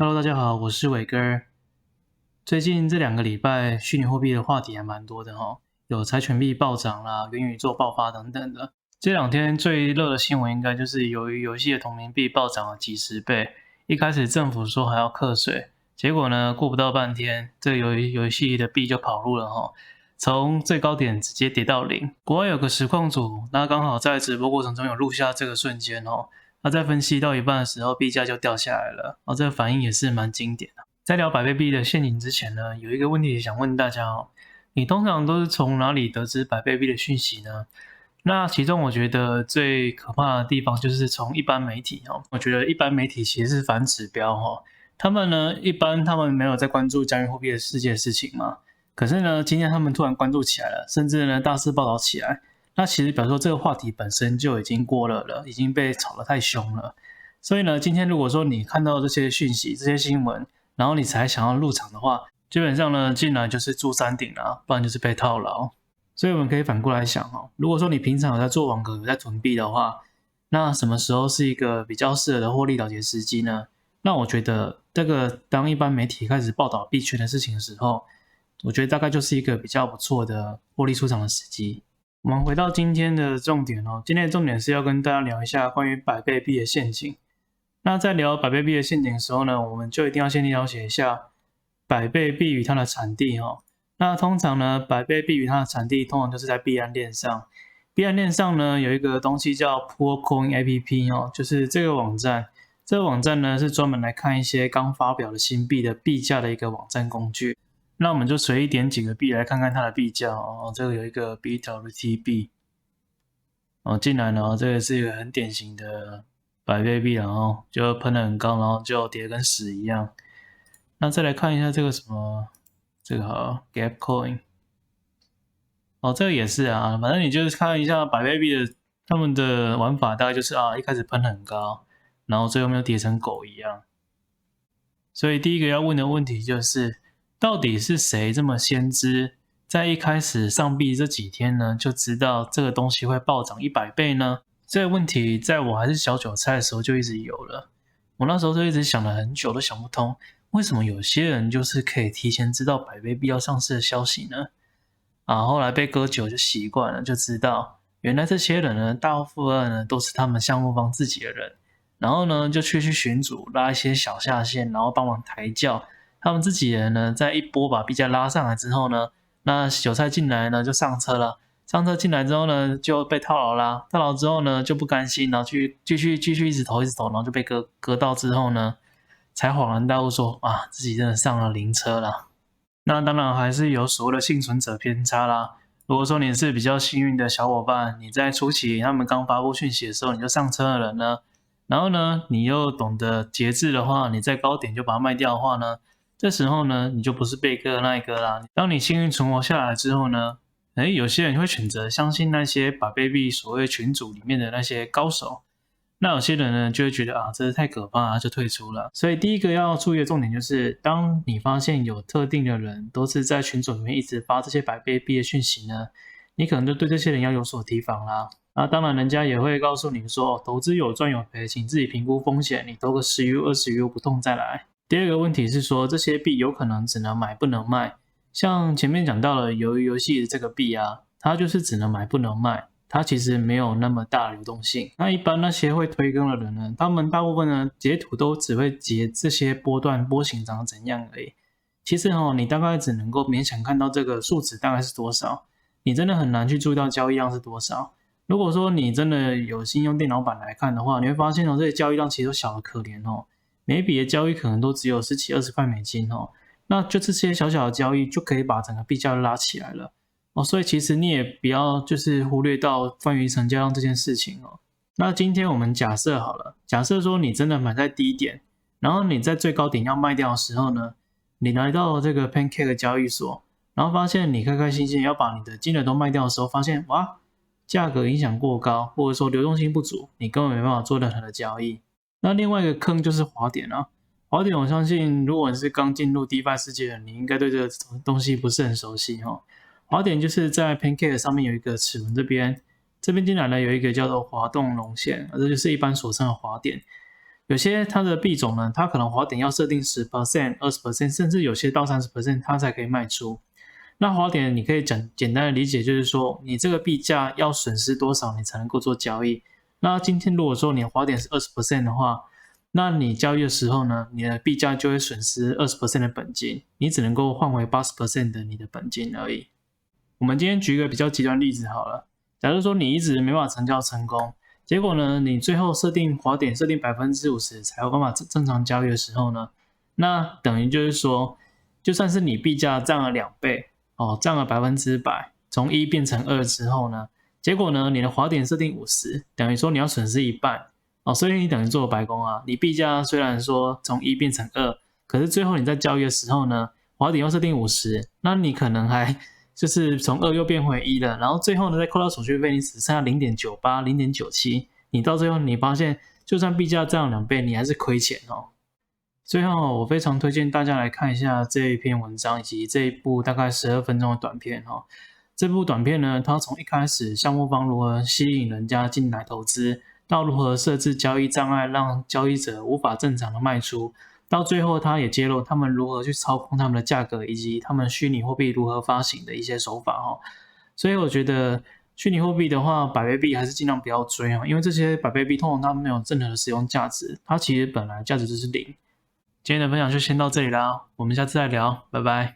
Hello，大家好，我是伟哥。最近这2个礼拜，虚拟货币的话题还蛮多的哈，有柴犬币暴涨啦、元宇宙爆发等等的。这2天最热的新闻应该就是由于游戏的同名币暴涨了几十倍。一开始政府说还要课税，结果呢，过不到半天，这游戏的币就跑路了哈，从最高点直接跌到零。国外有个实况组，那刚好在直播过程中有录下这个瞬间哦。那在分析到一半的时候，币价就掉下来了，这个反应也是蛮经典的。在聊百倍币的陷阱之前呢，有一个问题想问大家哦，你通常都是从哪里得知百倍币的讯息呢？那其中我觉得最可怕的地方就是从一般媒体哦，我觉得一般媒体其实是反指标哦，他们没有在关注加密货币的世界事情嘛，可是呢，今天他们突然关注起来了，甚至呢大肆报道起来。那其实表示说这个话题本身就已经过热了，已经被炒得太凶了。所以呢，今天如果说你看到这些讯息、这些新闻，然后你才想要入场的话，基本上呢，进来就是住山顶啊，不然就是被套牢。所以我们可以反过来想哦，如果说你平常有在做网格、有在囤币的话，那什么时候是一个比较适合的获利了结时机呢？那我觉得这个当一般媒体开始报道币圈的事情的时候，我觉得大概就是一个比较不错的获利出场的时机。我们回到今天的重点哦，今天的重点是要跟大家聊一下关于百倍币的陷阱。那在聊百倍币的陷阱的时候呢，我们就一定要先了解一下百倍币与它的产地哦。那通常呢，百倍币与它的产地通常就是在币安链上。币安链上呢有一个东西叫 PoolCoin App 哦，就是这个网站。这个网站呢是专门来看一些刚发表的新币的币价的一个网站工具。那我们就随意点几个币来看看它的币价哦。这个有一个 BWT 哦，进来呢，这个是一个很典型的百倍币，然后就喷得很高，然后就跌跟屎一样。那再来看一下这个什么，这个好 Gapcoin 哦，这个也是啊，反正你就是看一下百倍币的他们的玩法，大概就是一开始喷很高，然后最后面又跌成狗一样。所以第一个要问的问题就是，到底是谁这么先知，在一开始上币这几天呢，就知道这个东西会暴涨100倍呢？这个问题在我还是小韭菜的时候就一直有了，我那时候就一直想了很久都想不通，为什么有些人就是可以提前知道百倍币要上市的消息呢？后来被割久就习惯了，就知道原来这些人呢，大部分呢都是他们项目方自己的人。然后呢，就去群组拉一些小下线，然后帮忙抬轿。他们自己人呢，在一波把币价拉上来之后呢，那韭菜进来呢就上车了。上车进来之后呢，就被套牢啦。套牢之后呢，就不甘心，然后继续一直投，然后就被割到之后呢，才恍然大悟说自己真的上了灵车了。那当然还是有所谓的幸存者偏差啦。如果说你是比较幸运的小伙伴，你在初期他们刚发布讯息的时候你就上车的人呢，然后呢，你又懂得节制的话，你在高点就把它卖掉的话呢，这时候呢，你就不是被割的那一个啦。当你幸运存活下来之后呢，有些人会选择相信那些百倍币所谓群组里面的那些高手，那有些人呢就会觉得这是太可怕了，就退出了。所以第一个要注意的重点就是，当你发现有特定的人都是在群组里面一直发这些百倍币的讯息呢，你可能就对这些人要有所提防啦。当然人家也会告诉你说，投资有赚有赔，请自己评估风险，你投个10U 20U 不痛再来。第二个问题是说，这些币有可能只能买不能卖，像前面讲到了鱿鱼游戏的这个币它就是只能买不能卖，它其实没有那么大的流动性。那一般那些会推更的人呢，他们大部分呢截图都只会截这些波形长怎样而已。其实你大概只能够勉强看到这个数值大概是多少，你真的很难去注意到交易量是多少。如果说你真的有心用电脑版来看的话，你会发现这些交易量其实都小得可怜每一笔的交易可能都只有10几20块美金那就这些小小的交易就可以把整个币价拉起来了所以其实你也不要就是忽略到关于成交量这件事情那今天我们假设好了，假设说你真的买在低点，然后你在最高点要卖掉的时候呢，你来到这个 Pancake 交易所，然后发现你开开心心要把你的金额都卖掉的时候，发现价格影响过高，或者说流动性不足，你根本没办法做任何的交易。那另外一个坑就是滑点滑点我相信如果你是刚进入 DeFi 世界的，你应该对这个东西不是很熟悉滑点就是在 Pancake 上面有一个齿轮这边进来呢有一个叫做滑动龙线，这就是一般所称的滑点。有些它的币种呢，它可能滑点要设定10%、20%，甚至有些到30%它才可以卖出。那滑点你可以简单的理解，就是说你这个币价要损失多少你才能够做交易。那今天如果说你的滑点是20% 的话，那你交易的时候呢，你的币价就会损失20% 的本金，你只能够换回80% 的你的本金而已。我们今天举一个比较极端例子好了，假如说你一直没办法成交成功，结果呢，你最后设定滑点设定50%才有办法正常交易的时候呢，那等于就是说，就算是你币价涨了2倍涨了100%，从1变成2之后呢，结果呢，你的滑点设定50，等于说你要损失一半所以你等于做了白工啊。你币价虽然说从1变成2，可是最后你在交易的时候呢，滑点又设定50，那你可能还就是从2又变回1了，然后最后呢再扣到手续费，你只剩下 0.98、0.97，你到最后你发现，就算币价涨2倍，你还是亏钱哦。最后，我非常推荐大家来看一下这一篇文章以及这一部大概12分钟的短片这部短片呢，它从一开始项目方如何吸引人家进来投资，到如何设置交易障碍让交易者无法正常的卖出，到最后它也揭露他们如何去操控他们的价格，以及他们虚拟货币如何发行的一些手法所以我觉得虚拟货币的话，百倍币还是尽量不要追因为这些百倍币通常它没有任何的使用价值，它其实本来价值就是0。今天的分享就先到这里啦，我们下次再聊，拜拜。